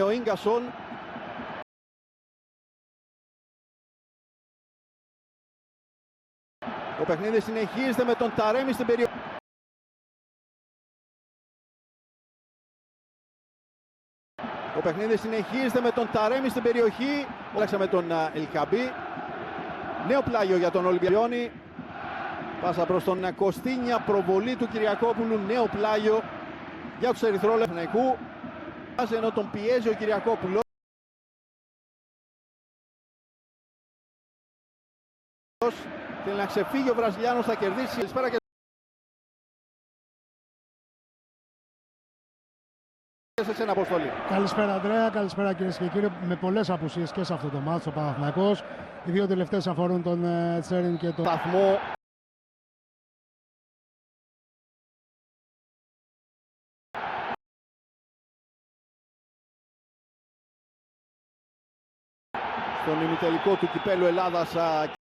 Ο Ίγκασον. Το παιχνίδι συνεχίζεται με τον Ταρέμι στην περιοχή. Το παιχνίδι συνεχίζεται με τον Ταρέμι στην περιοχή. Όλαξα με τον Ελκαμπή. Νέο πλάγιο για τον Ολυμπιόνι. Πάσα προς τον Κωστίνια. Προβολή του Κυριακόπουλου. Νέο πλάγιο για τους ερυθρόλεπτους. Ενώ τον πιέζει ο Κυριακόπουλος. Θέλει να ξεφύγει ο Βραζιλιάνος, θα κερδίσει. Καλησπέρα και σε εσένα, Αποστολή. Καλησπέρα, Ανδρέα. Καλησπέρα, κυρίες και κύριοι. Με πολλές απουσίες και σε αυτό το μάτσο ο Παναθηναϊκός. Οι δύο τελευταίες αφορούν τον Τσέριν και τον Σταθμό. Στον ημιτελικό του Κυπέλλου Ελλάδας